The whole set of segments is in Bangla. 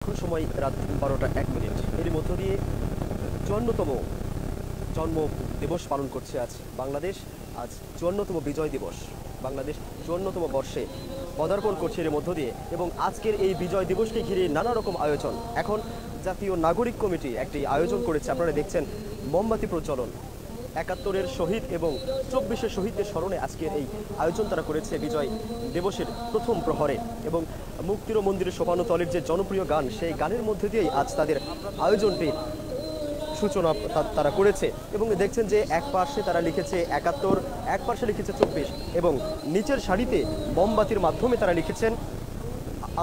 এখন সময় রাত 12টা 1 মিনিট। এর মধ্য দিয়ে 54তম জন্ম দিবস পালন করছে আজ বাংলাদেশ। আজ 54তম বিজয় দিবস। বাংলাদেশ 54তম বর্ষে পদার্পণ করছে এর মধ্য দিয়ে, এবং আজকের এই বিজয় দিবসকে ঘিরে নানা রকম আয়োজন। এখন জাতীয় নাগরিক কমিটি একটি আয়োজন করেছে, আপনারা দেখছেন মোমবাতি প্রজ্বলন। 71-এর শহীদ এবং 24-এর শহীদদের স্মরণে আজকের এই আয়োজন তারা করেছে বিজয় দিবসের প্রথম প্রহরে। এবং মুক্তির মন্দিরে শোভানোতলের যে জনপ্রিয় গান, সেই গানের মধ্যে দিয়েই আজ তাদের আয়োজনটি সূচনা তারা করেছে। এবং দেখছেন যে এক পাশে তারা লিখেছে 71, এক পাশে লিখেছে 24, এবং নিচের সারিতে মোমবাতির মাধ্যমে তারা লিখেছেন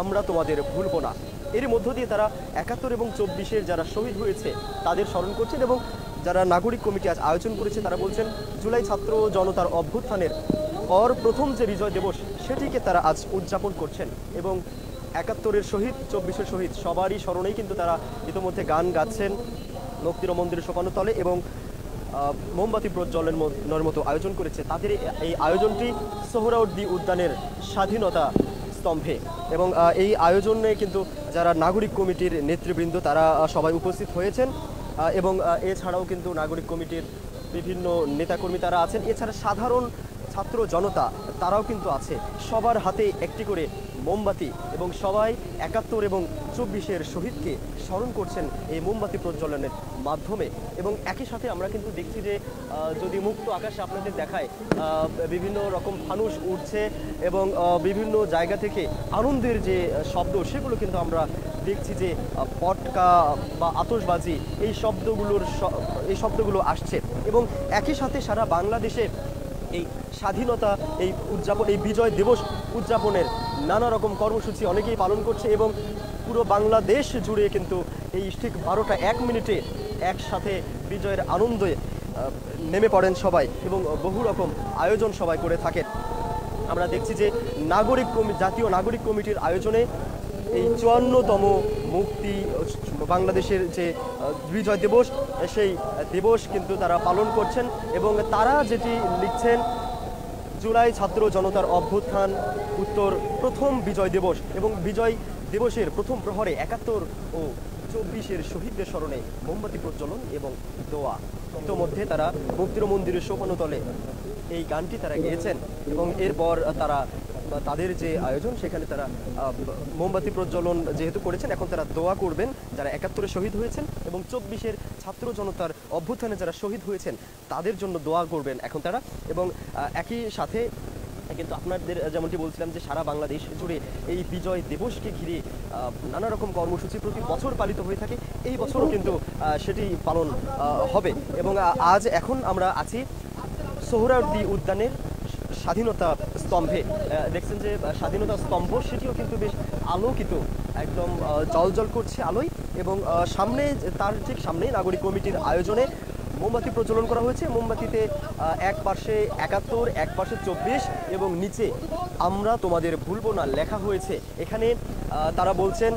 আমরা তোমাদের ভুলব না। এর মধ্য দিয়ে তারা 71 এবং 24-এর যারা শহীদ হয়েছে তাদের স্মরণ করছেন। এবং যারা নাগরিক কমিটি আজ আয়োজন করেছে তারা বলছেন জুলাই ছাত্র জনতার অভ্যুত্থানের পর প্রথম যে বিজয় দিবস সেটিকে তারা আজ উদযাপন করছেন। এবং 71-এর শহীদ, 24-এর শহীদ সবারই স্মরণেই কিন্তু তারা ইতিমধ্যে গান গাচ্ছেন মুক্তির মন্দিরে শোভানোতলে এবং মোমবাতি প্রজ্বলনের মতো আয়োজন করেছে। তাদের এই আয়োজনটি সোহরাওয়ার্দী উদ্যানের স্বাধীনতা স্তম্ভে। এবং এই আয়োজনে কিন্তু যারা নাগরিক কমিটির নেতৃবৃন্দ তারা সবাই উপস্থিত হয়েছেন। এবং এছাড়াও কিন্তু নাগরিক কমিটির বিভিন্ন নেতাকর্মী তারা আছেন। এছাড়া সাধারণ ছাত্র জনতা তারাও কিন্তু আছে। সবার হাতে একটি করে মোমবাতি, এবং সবাই 71 এবং 24-এর শহীদকে স্মরণ করছেন এই মোমবাতি প্রজ্বলনের মাধ্যমে। এবং একই সাথে আমরা কিন্তু দেখছি যে যদি মুক্ত আকাশে আপনাদের দেখায় বিভিন্ন রকম ফানুস উঠছে এবং বিভিন্ন জায়গা থেকে আনন্দের যে শব্দ সেগুলো কিন্তু আমরা দেখছি যে পটকা বা আতশবাজি এই শব্দগুলো আসছে। এবং একই সাথে সারা বাংলাদেশে এই স্বাধীনতা এই উদযাপন, এই বিজয় দিবস উদযাপনের নানা রকম কর্মসূচি অনেকেই পালন করছে। এবং পুরো বাংলাদেশ জুড়ে কিন্তু এই ঠিক 12টা 1 মিনিটে একসাথে বিজয়ের আনন্দে নেমে পড়েন সবাই, এবং বহু রকম আয়োজন সবাই করে থাকেন। আমরা দেখছি যে জাতীয় নাগরিক কমিটির আয়োজনে এই 54তম মুক্তি বাংলাদেশের যে বিজয় দিবস সেই দিবস কিন্তু তারা পালন করছেন। এবং তারা যেটি লিখছেন জুলাই ছাত্র জনতার অভ্যুত্থান উত্তর প্রথম বিজয় দিবস, এবং বিজয় দিবসের প্রথম প্রহরে 71 ও 24-এর শহীদদের স্মরণে মোমবাতি প্রজ্বলন এবং দোয়া। ইতোমধ্যে তারা মুক্তির মন্দিরের শোভানোতলে এই গানটি তারা গেয়েছেন। এবং এরপর তারা তাদের যে আয়োজন সেখানে তারা মোমবাতি প্রজ্বলন যেহেতু করেছেন, এখন তারা দোয়া করবেন যারা 71-এ শহীদ হয়েছেন এবং 24-এর ছাত্র জনতার অভ্যুত্থানে যারা শহীদ হয়েছেন তাদের জন্য দোয়া করবেন এখন তারা। এবং একই সাথে কিন্তু আপনাদের যেমনটি বলছিলাম যে সারা বাংলাদেশ জুড়ে এই বিজয় দিবসকে ঘিরে নানা রকম কর্মসূচি প্রতি বছর পালিত হয়ে থাকে। এই বছরও কিন্তু সেটি পালন হবে। এবং এখন আমরা আছি সোহরাওয়ার্দী উদ্যানের স্বাধীনতা স্তম্ভে। দেখছেন যে স্বাধীনতা স্তম্ভ সেটিও কিন্তু বেশ আলোকিত, একদম জলজল করছে আলোয়। এবং তার ঠিক সামনে নাগরিক কমিটির আয়োজনে মোমবাতি প্রজ্বলন করা হয়েছে। মোমবাতিতে এক পাশে 71, এক পাশে 24 এবং নিচে আমরা তোমাদের ভুলব না লেখা হয়েছে। এখানে তারা বলছেন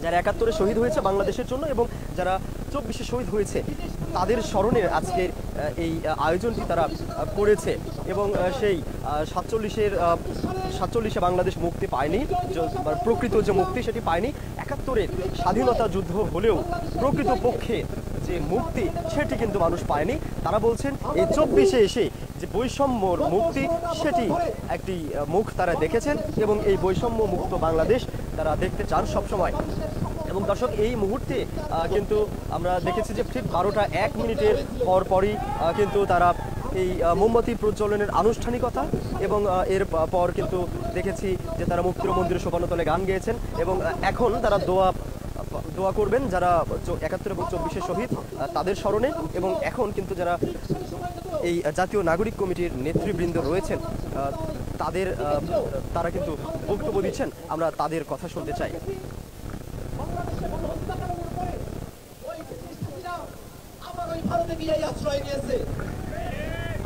যারা 71-এ শহীদ হয়েছে বাংলাদেশের জন্য এবং যারা 24-এ শহীদ হয়েছে তাদের স্মরণে আজকের এই আয়োজনটি তারা করেছে। এবং সেই 47-এ বাংলাদেশ মুক্তি পায়নি, প্রকৃত যে মুক্তি সেটি পায়নি। 71-এর স্বাধীনতা যুদ্ধ হলেও প্রকৃত পক্ষে যে মুক্তি সেটি কিন্তু মানুষ পায়নি। তারা বলছেন এই 24-এ এসে যে বৈষম্যর মুক্তি সেটি একটি মুখ তারা দেখেছেন, এবং এই বৈষম্য মুক্ত বাংলাদেশ তারা দেখতে চান সবসময়। এবং দর্শক, এই মুহূর্তে কিন্তু আমরা দেখেছি যে ঠিক 12টা 1 মিনিটের পরই কিন্তু তারা এই মোমবাতি প্রজ্বলনের আনুষ্ঠানিকতা, এবং এর পর কিন্তু দেখেছি যে তারা মুক্তির মন্দিরে শোভানোতলে গান গেয়েছেন। এবং এখন তারা দোয়া করবেন যারা 71 এবং 24-এর শহীদ তাদের স্মরণে। এবং এখন কিন্তু যারা এই জাতীয় নাগরিক কমিটির নেতৃবৃন্দ রয়েছেন তারা কিন্তু বক্তব্য দিচ্ছেন, আমরা তাদের কথা শুনতে চাই। ভারতে গিয়ে আশ্রয় নিয়েছে।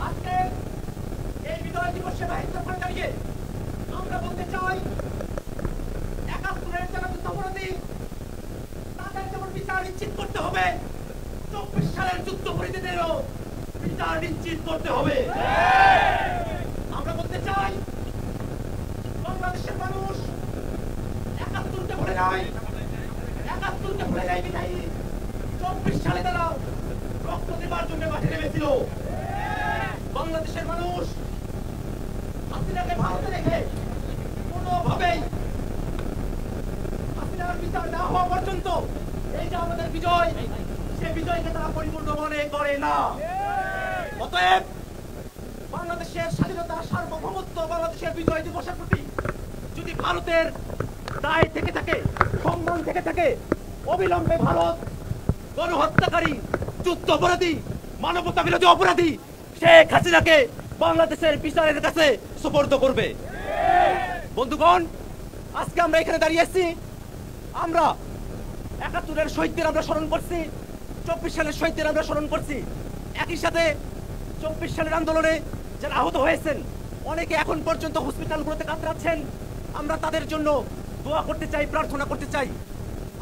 আজকে এই বিজয় দিবসে দায়িত্বপালন দাঁড়িয়ে আমরা বলতে চাই 71-এর যারা যুদ্ধাপরাধী তাদের যেমন বিচার নিশ্চিত করতে হবে, 24 সালের যুদ্ধপরাধীদেরও বিচার নিশ্চিত করতে হবে। আমরা বলতে চাই বাংলাদেশের মানুষ 71-তে ভরে নাই, একুশের এই বিদায়ী 24 সালে তারা রক্ত দেবার জন্য মাঠে নেমেছিল। বাংলাদেশের মানুষ হাসিনাকে ভারতে রেখে কোনোভাবেই হাসিনার বিচার না হওয়া পর্যন্ত এই যে আমাদের বিজয়, সে বিজয়কে তারা পরিপূর্ণ মনে করে না। অতএব বাংলাদেশের স্বাধীনতা, সার্বভৌমত্ব, বাংলাদেশের বিজয় দিবসের প্রতি যদি ভারতের দায় থেকে থাকে, সম্মান থেকে থাকে, অবিলম্বে ভারত গণহত্যাকারী, যুদ্ধ অপরাধী, মানবতা বিরোধী অপরাধী শেখ হাসিনাকে বাংলাদেশের বিচারের কাছে সুপর্দ করবে। বন্ধুগণ, আজকে আমরা এখানে দাঁড়িয়েছি, আমরা ৭১-এর শহীদদের আমরা স্মরণ করছি, ২৪ সালের শহীদদের আমরা স্মরণ করছি। একই সাথে ২৪ সালের আন্দোলনে যারা আহত হয়েছেন, অনেকে এখন পর্যন্ত হসপিটালগুলোতে কাতরাচ্ছেন, আমরা তাদের জন্য দোয়া করতে চাই, প্রার্থনা করতে চাই।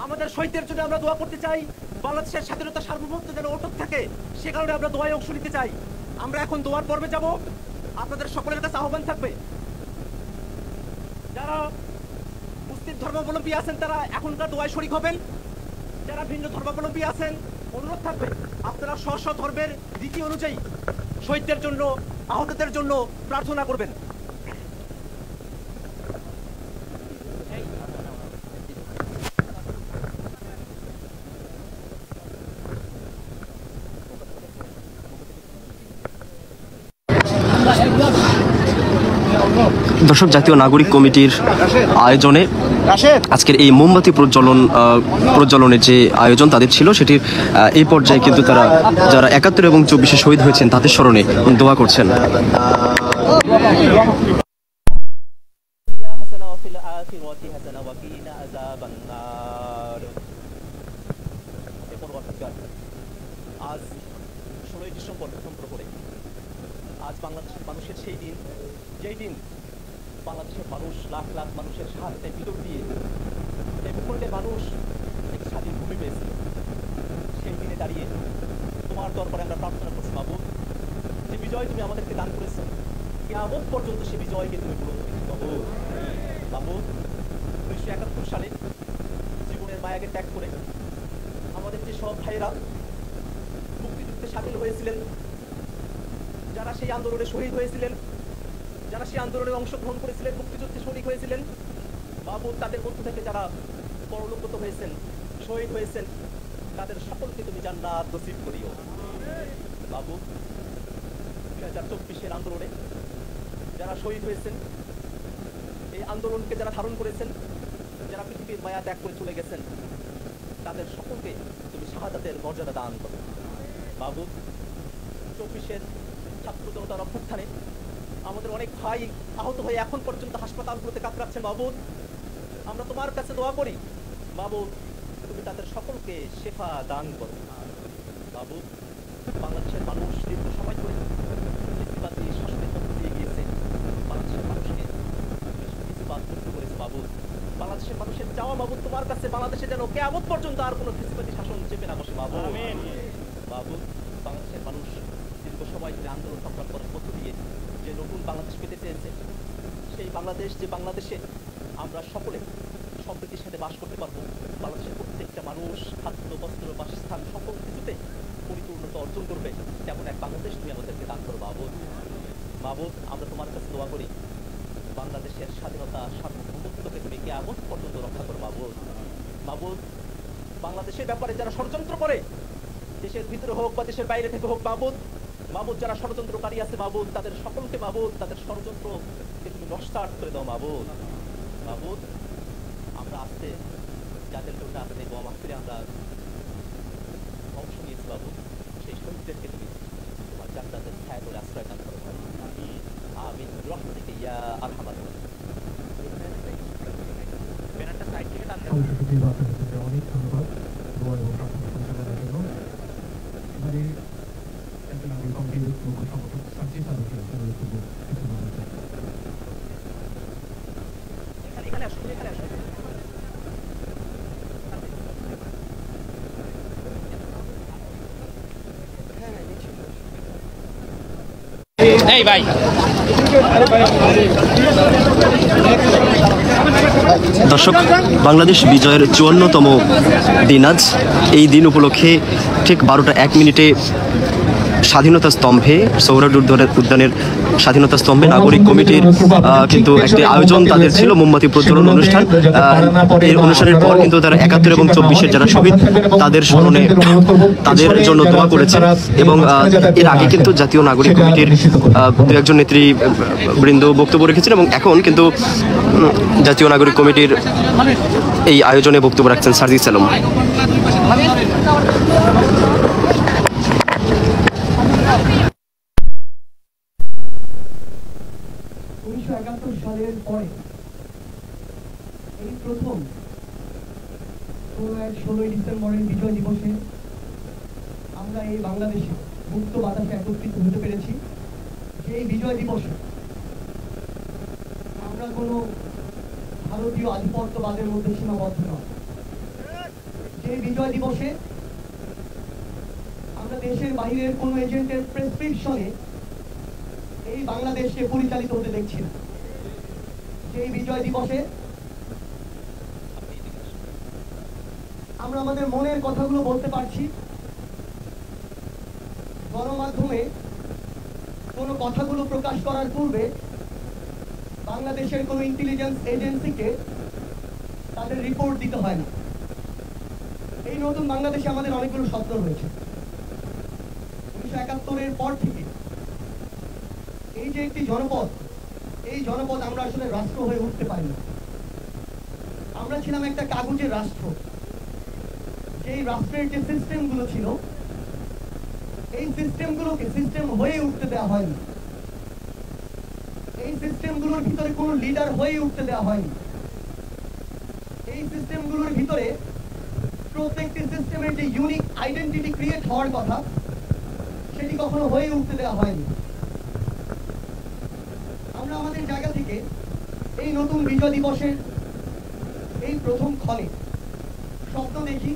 আমাদের শহীদদের জন্য আমরা দোয়া করতে চাই, বাংলাদেশের স্বাধীনতা, সার্বভৌমত্ব যেন অটুট থাকে, সে কারণে আমরা দোয়ায় অংশ নিতে চাই। আমরা এখন দোয়ার পর্বে যাব। আপনাদের সকলের কাছে আহ্বান থাকবে, যারা মুসলিম ধর্মাবলম্বী আছেন তারা এখনকার দোয়ায় শরীক হবেন। যারা ভিন্ন ধর্মাবলম্বী আছেন, অনুরোধ থাকবে আপনারা স্ব স্ব ধর্মের রীতি অনুযায়ী শহীদদের জন্য, আহতদের জন্য প্রার্থনা করবেন। দর্শক, জাতীয় নাগরিক কমিটির আয়োজনে আজকের এই মোমবাতি প্রজ্বলনের যে আয়োজন তাদের ছিল, সেটির এই পর্যায়ে কিন্তু তারা যারা ৭১ এবং ২৪-এ শহীদ হয়েছেন তাদের স্মরণে দোয়া করছেন। আজ ১৬ই ডিসেম্বর প্রথম প্রহরে, আজ বাংলাদেশের মানুষের সেই দিন, যেই দিন বাংলাদেশের মানুষ, লাখ লাখ মানুষের স্বার্থের ভিতর দিয়ে এই ভূখণ্ডের মানুষ একটি স্বাধীন ভূমি পেয়েছিল। সেই দিনে দাঁড়িয়ে তোমার দরবারে আমরা প্রার্থনা করছি, বাবু, যে বিজয় তুমি আমাদেরকে দান করেছো, কিয়ামত পর্যন্ত সে বিজয়কে তুমি পূরণ করেছো। বাবু, বাবু, ১৯৭১ সালে জীবনের মায়াকে ত্যাগ করে আমাদের যে সব ভাইয়েরা মুক্তিযুদ্ধে সামিল হয়েছিলেন, যারা সেই আন্দোলনে শহীদ হয়েছিলেন, যারা সেই আন্দোলনে অংশগ্রহণ করেছিলেন, মুক্তিযুদ্ধে শরিক হয়েছিলেন, বাবু, তাদের মধ্য থেকে যারা পরলোকগত হয়েছেন, শহীদ হয়েছেন, তাদের সকলকে তুমি জান্নাত নসিব করিও। বাবু, ২০২৪-এর আন্দোলনে যারা শহীদ হয়েছেন, এই আন্দোলনকে যারা ধারণ করেছেন, যারা পৃথিবীর মায়া ত্যাগ করে চলে গেছেন, তাদের সকলকে তুমি শাহাদাতের মর্যাদা দান করো। বাবু, ২৪-এর ছাত্র জনতার অভ্যুত্থানে আমাদের অনেক ভাই আহত হয়ে এখন পর্যন্ত হাসপাতালগুলোতে কাতরাচ্ছেন। বাবু, আমরা তোমার কাছে দোয়া করি, বাবু, তুমি তাদের সকলকে শেফা দান করো। বাবু, বাংলাদেশের মানুষ দীর্ঘ সময় ধরে ফ্যাসিবাদী শাসনের মধ্য দিয়ে গিয়েছে, বাংলাদেশের মানুষকে ফ্যাসিবাদ মুক্ত করেছে। বাবু, বাংলাদেশের মানুষের চাওয়া, বাবু, তোমার কাছে বাংলাদেশে যেন কিয়ামত পর্যন্ত আর কোনো ফ্যাসিবাদী শাসন চেপে না বসে। বাবু, বাবু, বাংলাদেশের মানুষ দীর্ঘ সময় ধরে আন্দোলন সংগ্রাম করার মধ্য দিয়ে যে নতুন বাংলাদেশ পেতে চেয়েছে, সেই বাংলাদেশ, যে বাংলাদেশে আমরা সকলে সম্প্রীতির সাথে বাস করতে পারবো, বাংলাদেশের প্রত্যেকটা মানুষ খাদ্য, বস্ত্র, বাসস্থান সকল কিছুতে পরিপূর্ণতা অর্জন করবে, তেমন এক বাংলাদেশ তুমি আমাদেরকে দান করো। বাবু, বাবু, আমরা তোমার কাছে দোয়া করি, বাংলাদেশের স্বাধীনতা, সার্বভৌমত্বকে তুমি কিয়ামত পর্যন্ত রক্ষা করো। বাবু, বাবু, বাংলাদেশের ব্যাপারে যারা ষড়যন্ত্র করে, দেশের ভিতরে হোক বা দেশের বাইরে থেকে হোক, বাবু, বাবু, যারা ষড়যন্ত্রকারী আছে, বাবু, তাদের সকলকে, বাবু, তাদের ষড়যন্ত্রকে তুমি নস্যাৎ করে দাও। বাবু, বাবু, আমরা আজকে যাদের জন্য আজকে এই মাহফিলে আমরা অংশ নিয়েছি, বাবু, সেই শহীদদেরকে তুমি তোমার জান্নাতের ছায়া করে আশ্রয় দান করো। আমিন বিরহমাতিকা ইয়া আরহামার রাহিমিন। ব্যানারটা সাইড থেকে টান দাও। অনেক ধন্যবাদ দোয়া এবং প্রার্থনা করার জন্য। এবারে জাতীয় নাগরিক কমিটির মুখ্য সংগঠক সাজ্জিদ আলমকে অনুরোধ করব কিছু বলতে চাই। এখানে আসুন, এখানে আসুন। এই ভাই দর্শক, বাংলাদেশ বিজয়ের ৫৪তম দিন আজ। এই দিন উপলক্ষে ঠিক ১২টা ১ মিনিটে স্বাধীনতা স্তম্ভে, সোহরাওয়ার্দী উদ্যানের স্বাধীনতা স্তম্ভে নাগরিক কমিটির কিন্তু একটি আয়োজন তাদের ছিল, মোমবাতি প্রজ্বলন অনুষ্ঠান। এই অনুষ্ঠানের পর কিন্তু তারা ৭১ এবং ২৪-এর যারা শহীদ তাদের স্মরণে তাদের জন্য দোয়া করেছে। এবং এর আগে কিন্তু জাতীয় নাগরিক কমিটির দু একজন নেতৃবৃন্দ বক্তব্য রেখেছেন এবং এখন কিন্তু জাতীয় নাগরিক কমিটির এই আয়োজনে বক্তব্য রাখছেন সার্জিস আলম। ১৯৭১ সালের পরে এই প্রথম ১৬ই ডিসেম্বরের বিজয় দিবসে আমরা এই বাংলাদেশে মুক্ত বাতাসে একত্রিত হতে পেরেছি। যে এই বিজয় দিবসে আমরা কোনো ভারতীয় আধিপত্যবাদের মধ্যে সীমাবদ্ধ নয়। যে বিজয় দিবসে আমরা দেশের বাইরের কোনো এজেন্টের প্রেসক্রিপশনে এই বাংলাদেশকে পরিচালিত হতে দেখছি না। সেই বিজয় দিবসে আমরা আমাদের মনের কথাগুলো বলতে পারছি। গণমাধ্যমে কোনো কথাগুলো প্রকাশ করার পূর্বে বাংলাদেশের কোনো ইন্টেলিজেন্স এজেন্সিকে তাদের রিপোর্ট দিতে হয় না। এই নতুন বাংলাদেশে আমাদের অনেকগুলো স্বপ্ন রয়েছে। ১৯৭১-এর পর থেকে এই যে একটি জনপদ, এই জনপদ আমরা আসলে রাষ্ট্র হয়ে উঠতে পারি না। আমরা ছিলাম একটা কাগজের রাষ্ট্র। এই রাষ্ট্রের যে সিস্টেমগুলো ছিল, এই সিস্টেমগুলোকে সিস্টেম হয়ে উঠতে দেওয়া হয়নি। এই সিস্টেমগুলোর ভিতরে কোনো লিডার হয়ে উঠতে দেওয়া হয়নি। এই সিস্টেমগুলোর ভিতরে প্রত্যেকটি সিস্টেমের যে ইউনিক আইডেন্টিটি ক্রিয়েট হওয়ার কথা, সেটি কখনো হয়ে উঠতে দেওয়া হয়নি। আমরা আমাদের জায়গা থেকে এই নতুন বিজয় দিবসের এই প্রথম ক্ষণে স্বপ্ন দেখি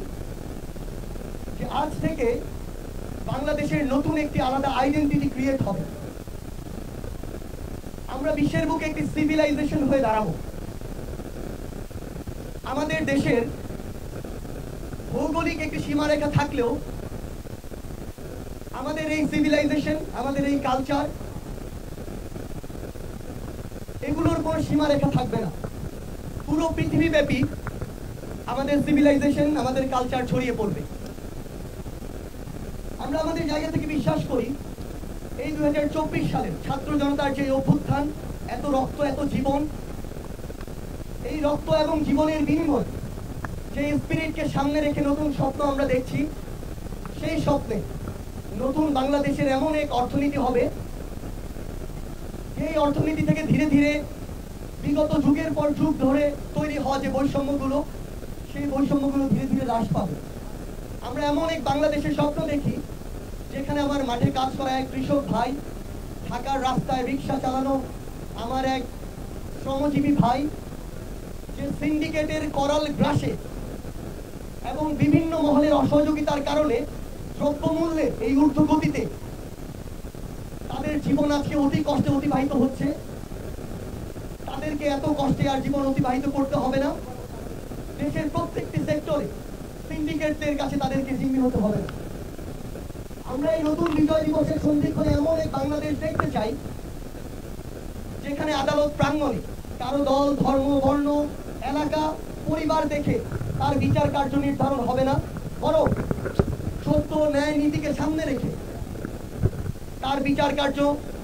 যে আজ থেকে বাংলাদেশের নতুন একটি আলাদা আইডেন্টিটি ক্রিয়েট হবে। আমরা বিশ্বের বুকে একটি সিভিলাইজেশন হয়ে দাঁড়াবো। আমাদের দেশের ভৌগোলিক একটি সীমারেখা থাকলেও আমাদের এই সিভিলাইজেশন, আমাদের এই কালচার, এগুলোর কোনো সীমারেখা থাকবে না। পুরো পৃথিবীব্যাপী আমাদের সিভিলাইজেশন, আমাদের কালচার ছড়িয়ে পড়বে। আমরা আমাদের জায়গা থেকে বিশ্বাস করি এই ২০২৪ সালের ছাত্র জনতার যে অভ্যুত্থান, এত রক্ত, এত জীবন, এই রক্ত এবং জীবনের বিনিময় যে স্পিরিটকে সামনে রেখে নতুন স্বপ্ন আমরা দেখছি, সেই স্বপ্নে নতুন বাংলাদেশের এমন এক অর্থনীতি হবে, এই অর্থনীতি থেকে ধীরে ধীরে বিগত যুগের পর যুগ ধরে তৈরি হওয়া যে বৈষম্যগুলো, সেই বৈষম্যগুলো ধীরে ধীরে হ্রাস পাবে। আমরা এমন এক বাংলাদেশের স্বপ্ন দেখি যেখানে আমার মাঠে কাজ করা এক কৃষক ভাই, ঢাকার রাস্তায় রিক্সা চালানো আমার এক শ্রমজীবী ভাই, যে সিন্ডিকেটের করাল গ্রাসে এবং বিভিন্ন মহলের অসহযোগিতার কারণে দ্রব্যমূল্যে এই ঊর্ধ্বগতিতে তাদের জীবন আজকে অতি কষ্টে অতিবাহিত হচ্ছে। তাদেরকে এত কষ্টে আর জীবন অতিবাহিত করতে হবে না। দেশের প্রত্যেকটি সেক্টরে সিন্ডিকেটদের কাছে তাদেরকে জিম্মি হতে হবে না। আমরা এই নতুন বিজয় দিবসের সন্ধিক্ষণে এমন এক বাংলাদেশ দেখতে চাই যেখানে আদালত প্রাঙ্গণে কারো দল, ধর্ম, বর্ণ, এলাকা, পরিবার দেখে তার বিচার কার্য নির্ধারণ হবে না, বরং সত্য, ন্যায়, নীতিকে সামনে রেখে তার বিচার কার্য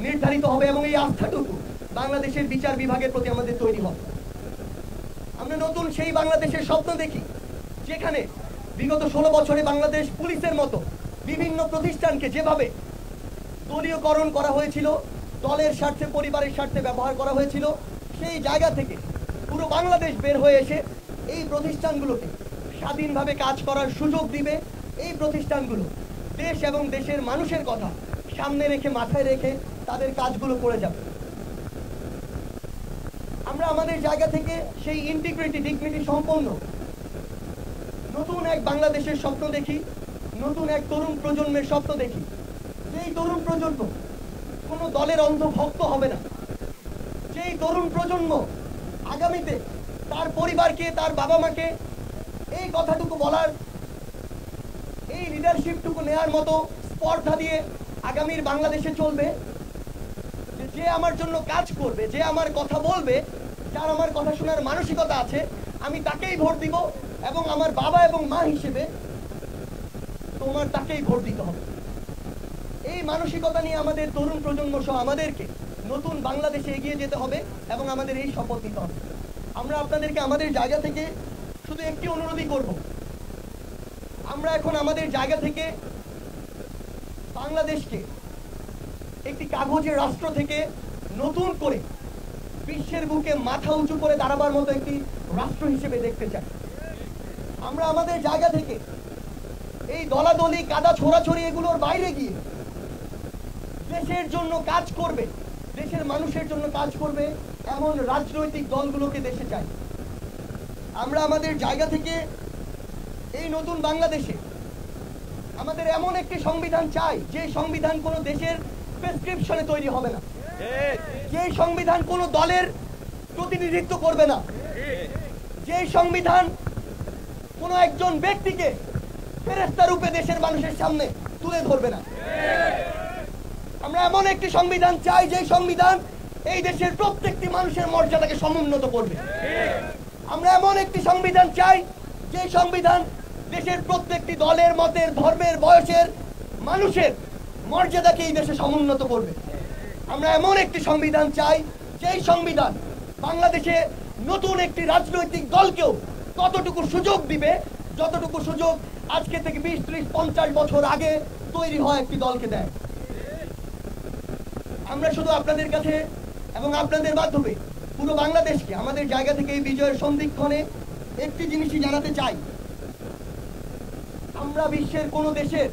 নির্ধারিত হবে। এবং এই আস্থাটুকু বাংলাদেশের বিচার বিভাগের প্রতি আমাদের তৈরি হবে। আমরা নতুন সেই বাংলাদেশের স্বপ্ন দেখি যেখানে বিগত ১৬ বছরে বাংলাদেশ পুলিশের মতো বিভিন্ন প্রতিষ্ঠানকে যেভাবে দলীয়করণ করা হয়েছিল, দলের স্বার্থে, পরিবারের স্বার্থে ব্যবহার করা হয়েছিল, সেই জায়গা থেকে পুরো বাংলাদেশ বের হয়ে এসে এই প্রতিষ্ঠানগুলোকে স্বাধীনভাবে কাজ করার সুযোগ দিবে। এই প্রতিষ্ঠানগুলো দেশ এবং দেশের মানুষের কথা সামনে রেখে, মাথায় রেখে তাদের কাজগুলো করে যাবে। আমরা আমাদের জায়গা থেকে সেই ইন্টিগ্রিটি, ডিগনিটি সম্পন্ন নতুন এক বাংলাদেশের স্বপ্ন দেখি, নতুন এক তরুণ প্রজন্মের স্বপ্ন দেখি। যেই তরুণ প্রজন্ম কোনো দলের অন্ধভক্ত হবে না, যেই তরুণ প্রজন্ম আগামীতে তার পরিবারকে, তার বাবা মাকে এই কথাটুকু বলার, এই লিডারশিপটুকু নেওয়ার মতো স্পর্ধা দিয়ে আগামীর বাংলাদেশে চলবে যে আমার জন্য কাজ করবে, যে আমার কথা বলবে, যার আমার কথা শোনার মানসিকতা আছে, আমি তাকেই ভোট দিব এবং আমার বাবা এবং মা হিসেবে তোমার তাকেই ভোট দিতে হবে। এই মানসিকতা নিয়ে আমাদের তরুণ প্রজন্ম সহ আমাদেরকে নতুন বাংলাদেশে এগিয়ে যেতে হবে এবং আমাদের এই শপথ নিতে হবে। আমরা আপনাদেরকে আমাদের জায়গা থেকে শুধু একটি অনুরোধই করব, আমরা এখন আমাদের জায়গা থেকে বাংলাদেশকে একটি কাগজের রাষ্ট্র থেকে নতুন করে বিশ্বের বুকে মাথা উঁচু করে দাঁড়াবার মতো একটি রাষ্ট্র হিসেবে দেখতে চাই। আমরা আমাদের জায়গা থেকে এই দলাদলি, কাদা ছোড়াছড়ি এগুলোর বাইরে গিয়ে দেশের জন্য কাজ করবে, দেশের মানুষের জন্য কাজ করবে এমন রাজনৈতিক দলগুলোকে দেশে চাই। আমরা আমাদের জায়গা থেকে এই নতুন বাংলাদেশে আমাদের এমন একটি সংবিধান চাই, যে সংবিধান কোনো দেশের প্রেসক্রিপশনে তৈরি হবে না, যে সংবিধান কোনো দলের প্রতিনিধিত্ব করবে না, যে সংবিধান কোনো একজন ব্যক্তিকে ফেরেশতা রূপে দেশের মানুষের সামনে তুলে ধরবে না। আমরা এমন একটি সংবিধান চাই, যে সংবিধান এই দেশের প্রত্যেকটি মানুষের মর্যাদাকে সমুন্নত করবে। আমরা এমন একটি সংবিধান চাই, যে সংবিধান দেশের প্রত্যেকটি দলের, মতের, ধর্মের, বয়সের মানুষের মর্যাদাকে এই দেশে সমুন্নত করবে। আমরা এমন একটি সংবিধান চাই, যেই সংবিধান বাংলাদেশে নতুন একটি রাজনৈতিক দলকেও ততটুকু সুযোগ দিবে যতটুকু সুযোগ আজকে থেকে 20, 30, 50 বছর আগে তৈরি হওয়া একটি দলকে দেয়। আমরা শুধু আপনাদের কাছে এবং আপনাদের মাধ্যমে পুরো বাংলাদেশকে আমাদের জায়গা থেকে এই বিজয়ের সন্ধিক্ষণে একটি জিনিসই জানাতে চাই, আমরা বিশ্বের কোন দেশের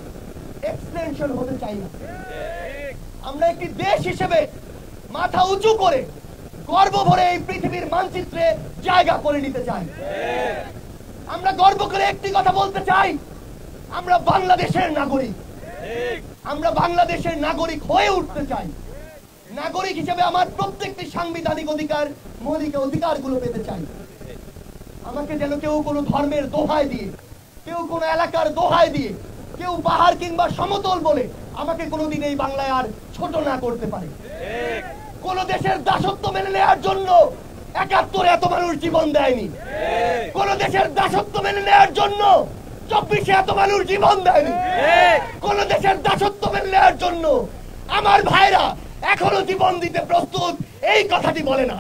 এক্সটেনশন হতে চাই না। আমরা একটি দেশ হিসেবে মাথা উঁচু করে গর্ব ভরে এই পৃথিবীর মানচিত্রে জায়গা করে নিতে চাই। আমরা গর্ব করে একটি কথা বলতে চাই, আমরা বাংলাদেশের নাগরিক। আমরা বাংলাদেশের নাগরিক হয়ে উঠতে চাই। নাগরিক হিসেবে আমার প্রত্যেকটি সাংবিধানিক অধিকার, মৌলিক অধিকারগুলো পেতে চাই। আমাকে যেন কেউ কোনো ধর্মের দোহাই দিয়ে, কেউ কোনো এলাকার দোহাই দিয়ে, কেউ পাহাড় কিংবা সমতল বলে আমাকে কোনোদিন এই বাংলায় আর ছোট না করতে পারে। কোন দেশের দাসত্ব মেনে নেওয়ার জন্য ৭১ এত মানুষ জীবন দেয়নি। কোন দেশের দাসত্ব মেনে নেওয়ার জন্য ২৪ এত মানুষ জীবন দেয়নি। কোন দেশের দাসত্ব মেনে নেওয়ার জন্য আমার ভাইরা এখনো জীবন দিতে প্রস্তুত, এই কথাটি বলে না।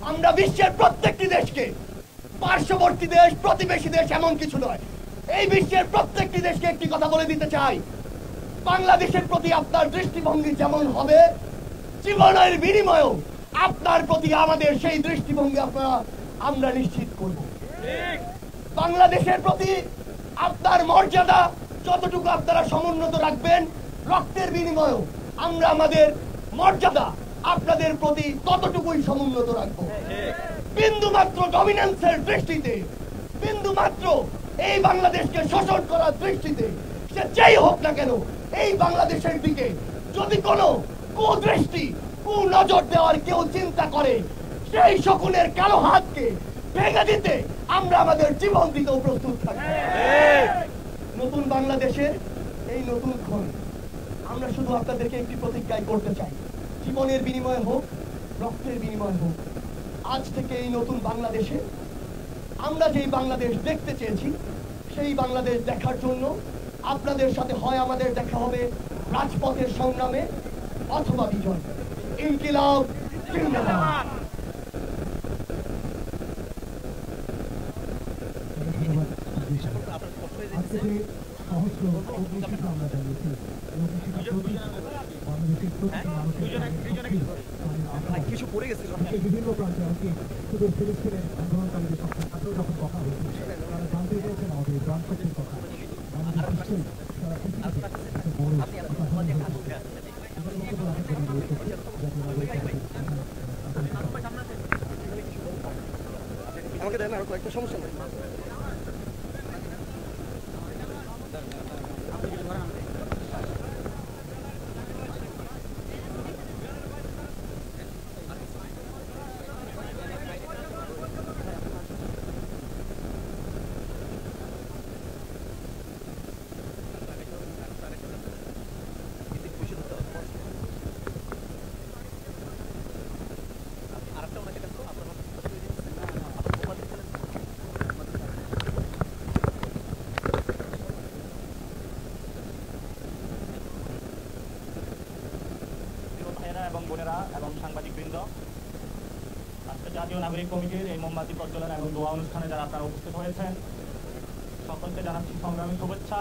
আমরা বিশ্বের প্রত্যেকটি দেশকে, পার্শ্ববর্তী দেশ, প্রতিবেশী দেশ এমন কিছু নয়, এই বিশ্বের প্রত্যেকটি দেশকে একটি কথা বলে দিতে চাই, বাংলাদেশের প্রতি আপনার দৃষ্টিভঙ্গি যেমন হবে, জীবনের বিনিময়েও আপনার প্রতি আমাদের সেই দৃষ্টিভঙ্গি আমরা নিশ্চিত করব। বাংলাদেশের প্রতি আপনার মর্যাদা যতটুকু আপনারা সমুন্নত রাখবেন, রক্তের বিনিময়েও আমরা আমাদের মর্যাদা আপনাদের প্রতি ততটুকুই সমুন্নত রাখবো। বিন্দু মাত্র ডমিনেন্সের দৃষ্টিতে, বিন্দু মাত্র এই বাংলাদেশকে শোষণ করার দৃষ্টিতে সে যেই হোক না কেন, এই বাংলাদেশের দিকে যদি কোনো কুদৃষ্টি, কুনজর দেওয়ার কেউ চিন্তা করে, সেই শকুনের কালো হাতকে ভেঙে দিতে আমরা আমাদের জীবন দিতেও প্রস্তুত থাকবো। নতুন বাংলাদেশের এই নতুন ক্ষণ আমরা শুধু আপনাদেরকে একটি প্রতিজ্ঞায় করতে চাই, জীবনের বিনিময় হোক, রক্তের বিনিময় হোক, আজ থেকে এই নতুন বাংলাদেশে আমরা যেই বাংলাদেশ দেখতে চেয়েছি, সেই বাংলাদেশ দেখার জন্য আপনাদের সাথে হয় আমাদের দেখা হবে রাজপথের সংগ্রামে অথবা বিজয়। ইনকিলাব জিন্দাবাদ। কিছু পড়ে গেছে বিভিন্ন প্রান্তে আজকে শুধু ফিলিস্তিনের আন্দোলনকারীদের সঙ্গে ছাত্র যখন কথা হয়েছে, তারা জানতে পেরেছেন আমাদের প্রাণ শক্তির কথা। আমাদের নিশ্চয়ই সারা পৃথিবীতে একটা বড় আমাকে দেন আর কয়েকটা সমস্যা নেই। জাতীয় নাগরিক কমিটির এই মোমবাতি প্রজ্বলন এবং দোয়া অনুষ্ঠানে যারা আপনারা উপস্থিত হয়েছেন সকলকে জানাচ্ছি সংগ্রামী শুভেচ্ছা।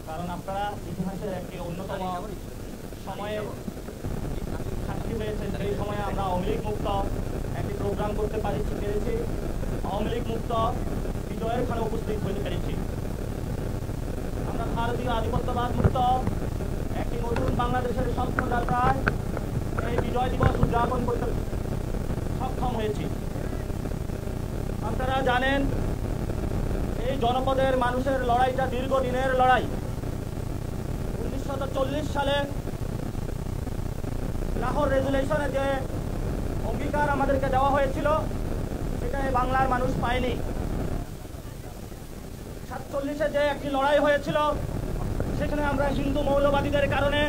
কারণ আপনারা ইতিহাসের একটি অন্যতম সময়ে সাক্ষী হয়েছেন, সেই সময়ে আমরা আওয়ামী লীগ মুক্ত একটি প্রোগ্রাম করতে পেরেছি, আওয়ামী লীগ মুক্ত বিজয়ের খানে উপস্থিত হতে পেরেছি। আমরা ভারতীয় আধিপত্যবাদ মুক্ত একটি নতুন বাংলাদেশের স্বপ্ন যাত্রায় এই বিজয় দিবস উদযাপন করতে সক্ষম হয়েছি। আপনারা জানেন এই জনপদের মানুষের লড়াইটা দীর্ঘদিনের লড়াই। 1940 সালে লাহোর রেজুলেশনে যে অঙ্গীকার আমাদেরকে দেওয়া হয়েছিল সেটা বাংলার মানুষ পায়নি। 47-এ যে একটি লড়াই হয়েছিল সেখানে আমরা হিন্দু মৌলবাদীদের কারণে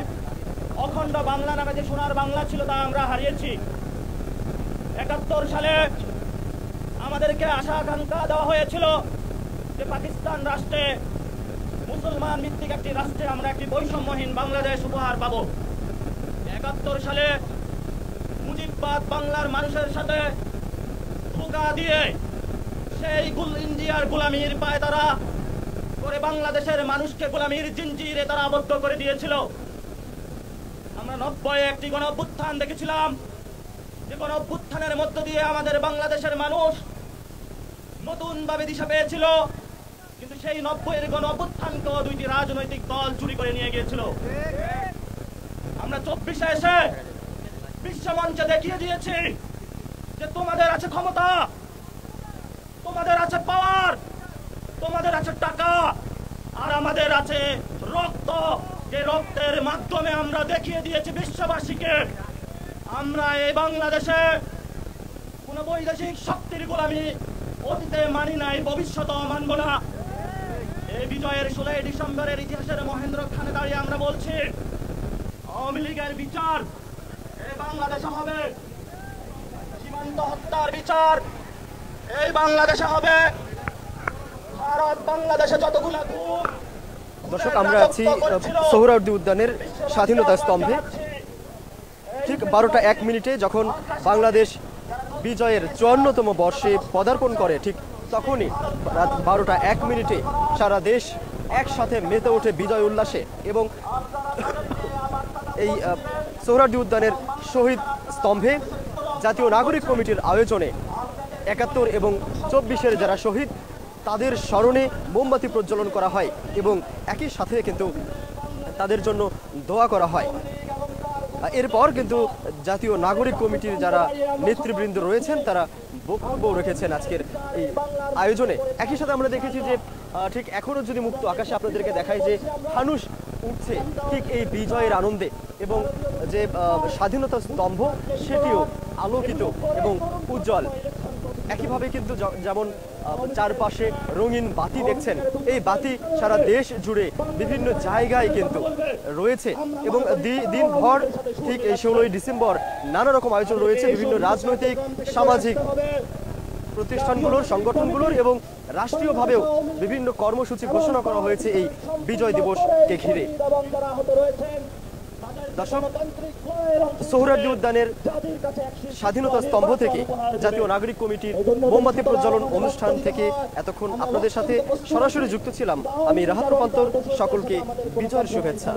অখণ্ড বাংলা নামে যে সোনার বাংলা ছিল তা আমরা হারিয়েছি। 71 সালে আমাদেরকে আশা আকাঙ্ক্ষা দেওয়া হয়েছিল যে পাকিস্তান রাষ্ট্রে মুসলমান ভিত্তিক একটি রাষ্ট্রে আমরা একটি বৈষম্যহীন বাংলাদেশ উপহার পাব। 71 সালে মুজিববাদ বাংলার মানুষের সাথে ধোঁকা দিয়ে সেই ইন্ডিয়ার গোলামির পায়তারা করে বাংলাদেশের মানুষকে গোলামির জিঞ্জিরে তারা আবদ্ধ করে দিয়েছিল। আমরা 90-এ একটি গণ অভ্যুত্থান দেখেছিলাম, যে গণ অভ্যুত্থানের মধ্য দিয়ে আমাদের বাংলাদেশের মানুষ নতুন ভাবে দিশা পেয়েছিল, কিন্তু সেই 90-এর গণ অভ্যুত্থানকেও দুইটি রাজনৈতিক দল চুরি করে নিয়ে গিয়েছিল। আমরা 24-এ এসে বিশ্বমঞ্চে দেখিয়ে দিয়েছি যে তোমাদের আছে ক্ষমতা, তোমাদের আছে পাওয়ার, তোমাদের আছে টাকা, আর আমাদের আছে রক্ত। যে রক্তের মাধ্যমে আমরা দেখিয়ে দিয়েছি বিশ্ববাসীকে আমরা এই বাংলাদেশে কোন বৈদেশিক শক্তির গোলামি অতীতে মানি নাই, ভবিষ্যতেও মানব না। এই বিজয়ের 16 ডিসেম্বরের ইতিহাসের মহেন্দ্র খানে দাঁড়িয়ে আমরা বলছি আওয়ামী লীগের বিচার এই বাংলাদেশে হবে, সীমান্ত হত্যার বিচার এই বাংলাদেশে হবে। ভারত বাংলাদেশে যতগুলো খুন। দর্শক, আমরা আছি সোহরাওয়ার্দী উদ্যানের স্বাধীনতা স্তম্ভে। ঠিক 12টা 1 মিনিটে যখন বাংলাদেশ বিজয়ের 54তম বর্ষে পদার্পণ করে, ঠিক তখনই রাত 12টা 1 মিনিটে সারা দেশ একসাথে মেতে ওঠে বিজয় উল্লাসে। এবং এই সোহরাওয়ার্দী উদ্যানের শহীদ স্তম্ভে জাতীয় নাগরিক কমিটির আয়োজনে 71 এবং 24-এর যারা শহীদ তাদের স্মরণে মোমবাতি প্রজ্বলন করা হয় এবং একই সাথে কিন্তু তাদের জন্য দোয়া করা হয়। এরপর কিন্তু জাতীয় নাগরিক কমিটির যারা নেতৃবৃন্দ রয়েছেন তারা বক্তব্য রেখেছেন আজকের এই আয়োজনে। একই সাথে আমরা দেখেছি যে ঠিক এখনও যদি মুক্ত আকাশে আপনাদেরকে দেখায় যে ফানুস উঠছে ঠিক এই বিজয়ের আনন্দে, এবং যে স্বাধীনতা স্তম্ভ সেটিও আলোকিত এবং উজ্জ্বল। একইভাবে কিন্তু যেমন চারপাশে রঙিন বাতি দেখছেন, এই বাতি সারা দেশ জুড়ে বিভিন্ন জায়গায় কিন্তু রয়েছে। এবং দিনভর ঠিক এই 16ই ডিসেম্বর নানা রকম আয়োজন রয়েছে বিভিন্ন রাজনৈতিক সামাজিক প্রতিষ্ঠানগুলোর, সংগঠনগুলোর এবং রাষ্ট্রীয়ভাবেও বিভিন্ন কর্মসূচি ঘোষণা করা হয়েছে এই বিজয় দিবসকে ঘিরে। দর্শক, সোহরাওয়ার্দী উদ্যানের স্বাধীনতা স্তম্ভ থেকে জাতীয় নাগরিক কমিটির মোমবাতি প্রজ্বলন অনুষ্ঠান থেকে এতক্ষণ আপনাদের সাথে সরাসরি যুক্ত ছিলাম আমি রাহাত রূপান্তর। সকলকে বিজয়ের শুভেচ্ছা।